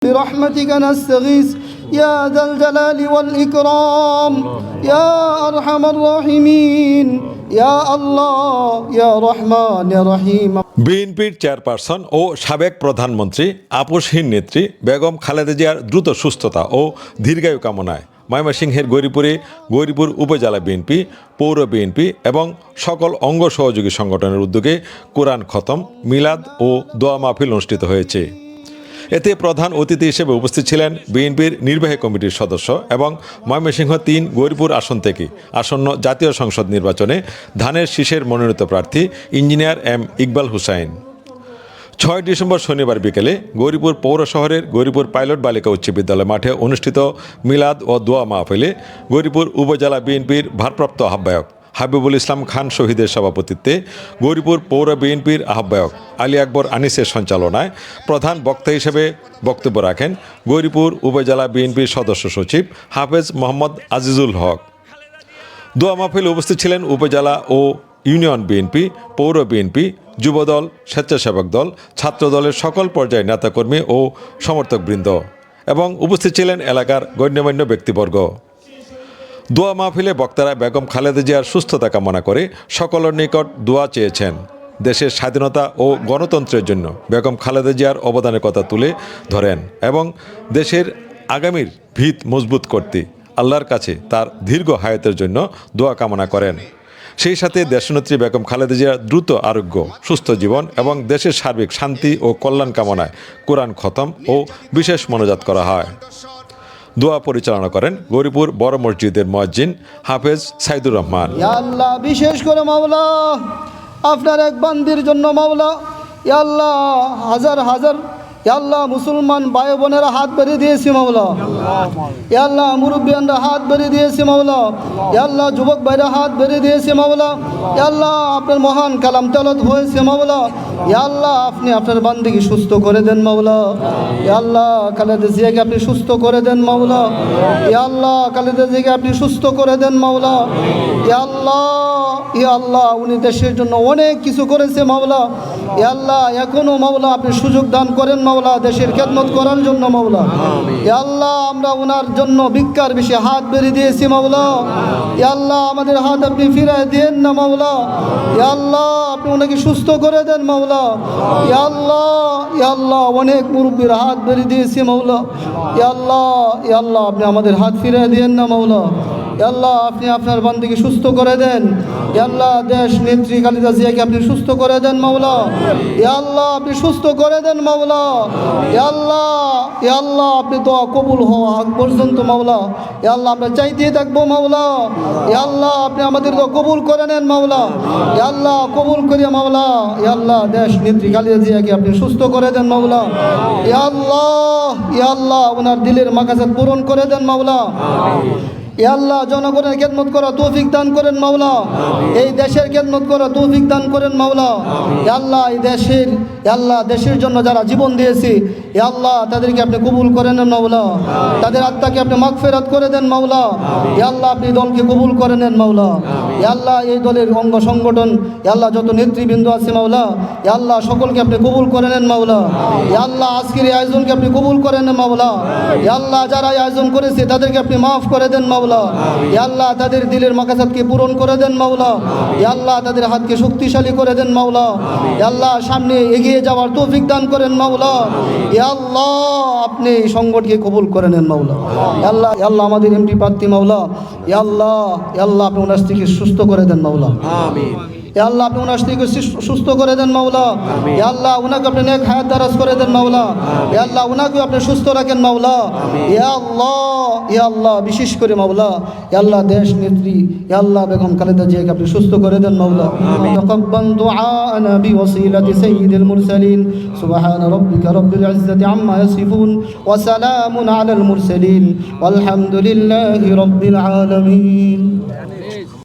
برحمتك نستغيث يا ذا الجلال والإكرام يا أرحم الراحمين يا الله يا رحمن يا رحيم। বিএনপির চেয়ারপারসন ও সাবেক প্রধানমন্ত্রী আপসহীন নেত্রী বেগম খালেদা জিয়ার দ্রুত সুস্থতা ও দীর্ঘায়ু কামনায় ময়মনসিংহের গৌরীপুর উপজেলা বিএনপি, পৌর বিএনপি এবং সকল অঙ্গ সহযোগী সংগঠনের উদ্যোগে কোরআন খতম, মিলাদ ও দোয়া মাহফিল অনুষ্ঠিত হয়েছে। এতে প্রধান অতিথি হিসেবে উপস্থিত ছিলেন বিএনপির নির্বাহী কমিটির সদস্য এবং ময়মনসিংহ ৩ গৌরীপুর আসন থেকে আসন্ন জাতীয় সংসদ নির্বাচনে ধানের শীষের মনোনীত প্রার্থী engineer M Iqbal Hussain. ৬ December শনিবার বিকেলে গৌরীপুর পৌর শহরের গৌরীপুর পাইলট বালিকা উচ্চ বিদ্যালয় মাঠে অনুষ্ঠিত মিলাদ ও দোয়া মাহফিলে গৌরীপুর উপজেলা বিএনপির ভারপ্রাপ্ত আহ্বায়ক হাবিবুল ইসলাম খান শহীদের সভাপতিত্বে গৌরীপুর পৌর বিএনপির আহ্বায়ক আলী আকবর আনিসের সঞ্চালনায় প্রধান বক্তা হিসেবে বক্তব্য রাখেন গৌরীপুর উপজেলা বিএনপির সদস্য সচিব হাফেজ মোহাম্মদ আজিজুল হক। দোয়া মাহফিলে উপস্থিত ছিলেন উপজেলা ও ইউনিয়ন বিএনপি, পৌর বিএনপি, যুবদল, স্বেচ্ছাসেবক দল, ছাত্র দলের সকল পর্যায়ের নেতাকর্মী ও সমর্থকবৃন্দ এবং উপস্থিত ছিলেন এলাকার গণ্যমান্য ব্যক্তিবর্গ। দোয়া মাহফিলে বক্তারা বেগম খালেদা জিয়ার সুস্থতা কামনা করে সকলের নিকট দোয়া চেয়েছেন। দেশের স্বাধীনতা ও গণতন্ত্রের জন্য বেগম খালেদা জিয়ার অবদানের কথা তুলে ধরেন এবং দেশের আগামীর ভিত মজবুত করতে আল্লাহর কাছে তার দীর্ঘ হায়াতের জন্য দোয়া কামনা করেন। সেই সাথে দেশনেত্রী বেগম খালেদা জিয়ার দ্রুত আরোগ্য, সুস্থ জীবন এবং দেশের সার্বিক শান্তি ও কল্যাণ কামনায় কোরআন খতম ও বিশেষ মোনাজাত করা হয়। দোয়া পরিচালনা করেন গৌরীপুর বড় মসজিদের মুয়াজ্জিন হাফেজ সাইদুর রহমান। ইয়া আল্লাহ, বিশেষ করে মাওলা আপনার এক বান্দির জন্য মাওলা, ইয়া আল্লাহ হাজার হাজার ইয়া আল্লাহ মুসলমান ভাই বোনেরা হাত বেরিয়ে দিয়েছি মাওলা, ইয়া আল্লাহ মুরব্বিয়ানরা হাত বেরিয়ে দিয়েছি মাওলা, ইয়া আল্লাহ যুবক ভাইরা হাত বেরিয়ে দিয়েছে মাওলা, ইয়া আল্লাহ আপনার মহান কালাম তেলাওয়াত হয়েছে মাওলা, ইয়া আল্লাহ আপনি আপনার বান্দিকে সুস্থ করে দেন মাওলা, ইয়া আল্লাহ খালেদা জিয়াকে আপনি সুস্থ করে দেন মাওলা, ইয়া আল্লাহ খালেদা জিয়াকে আপনি সুস্থ করে দেন মাওলা, ইয়া আল্লাহ ইয়া আল্লাহ উনি দেশের জন্য অনেক কিছু করেছে মাওলা, ইয়া আল্লাহ এখনো মাওলা আপনি সুযোগ দান করেন মাওলা দেশের খেদমত করার জন্য মাওলা, ইয়া আল্লাহ আমরা ওনার জন্য ভিক্ষার বেশি হাত বেরিয়ে দিয়েছি মাওলা, ইয়া আল্লাহ আমাদের হাত আপনি ফিরায় দেন না মাওলা, ইয়া আল্লাহ আপনি ওনাকে সুস্থ করে দেন মাওলা, ইয়া আল্লাহ অনেক মুরব্বীর হাত বেরিয়ে দিয়েছি মাওলা, ইয়া আল্লাহ আপনি আমাদের হাত ফিরায় দেন না মাওলা, ইয়া আল্লাহ আপনি আপনার বান্দিকে সুস্থ করে দেন, ইয়া আল্লাহ দেশ নেত্রী খালেদা জিয়াকে আপনি সুস্থ করে দেন মাওলা, ইয়া আল্লাহ আপনি সুস্থ করে দেন মাওলা, ইয়া আল্লাহ আপনি দোয়া কবুল হওয়া আগ পর্যন্ত মাওলা, ইয়া আল্লাহ আমরা চাইতেই থাকবো মাওলা, ইয়া আল্লাহ আপনি আমাদের দোয়া কবুল করে নেন মাওলা, ইয়া আল্লাহ কবুল করিয়া মাওলা, ইয়া আল্লাহ দেশ নেত্রী খালেদা জিয়াকে আপনি সুস্থ করে দেন মাওলা, ইয়া আল্লাহ ওনার দিলের মাকাসাদ পূরণ করে দেন মাওলা, ইয়া আল্লাহ জনগণের খেদমত করা তৌফিক দান করেন মাওলা, এই দেশের খেদমত করা তৌফিক দান করেন মাওলা, ইয়া আল্লাহ এই দেশের ইয়া আল্লাহ দেশের জন্য যারা জীবন দিয়েছে ইয়া আল্লাহ তাদেরকে আপনি কবুল করে নেন মাওলা, তাদের আত্মাকে আপনি মাগফিরাত করে দেন মাওলা, ইয়া আল্লাহ আপনি দলকে কবুল করে নেন মাওলা, ইয়া আল্লাহ এই দলের অঙ্গ সংগঠন ইয়া আল্লাহ যত নেতৃবৃন্দ আছে মাওলা, ইয়া আল্লাহ সকলকে আপনি কবুল করে নেন মাওলা, ইয়া আল্লাহ আজকের এই আয়োজনকে আপনি কবুল করে নেন মাওলা, ইয়া আল্লাহ যারা এই আয়োজন করেছে তাদেরকে আপনি মাফ করে দেন মাওলা, ইয়া আল্লাহ তাদের দিলের মাকাসাদকে পূরণ করে দেন মাওলা, ইয়া আল্লাহ তাদের হাতকে শক্তিশালী করে দেন মাওলা, ইয়া আল্লাহ সামনে এগিয়ে যাওয়ার তৌফিক দান করেন মাওলা, ইয়া আল্লাহ আপনি এই সংগঠনকে কবুল করে নেন মাওলা, ইয়া আল্লাহ আমাদের এমপি প্রার্থী মাওলা, ইয়া আল্লাহ আপনি ওনার থেকে সুস্থ করে দেন মাওলা, আমিন, ইয়া আল্লাহ আপনি ওনার থেকে সুস্থ করে দেন মাওলা, ইয়া আল্লাহ ওনাকে আপনি নেক হায়াত দারাজ করে দেন মাওলা, ইয়া আল্লাহ ওনাকে আপনি সুস্থ রাখেন মাওলা, ইয়া আল্লাহ বিশেষ করে মাওলা ইয়া আল্লাহ দেশ নেত্রী ইয়া আল্লাহ বেগম খালেদা জিয়াকে আপনি সুস্থ করে দেন মাওলা, তাকাব্বাল দুআনা বিওয়াসিলাতি সাইয়্যিদিল মুরসালিন সুবহান রাব্বিকা রাব্বিল ইজ্জাতি আম্মা ইয়াসিফুন ওয়া সালামুন আলাল মুরসালিন ওয়ালহামদুলিল্লাহি রাব্বিল আলামিন।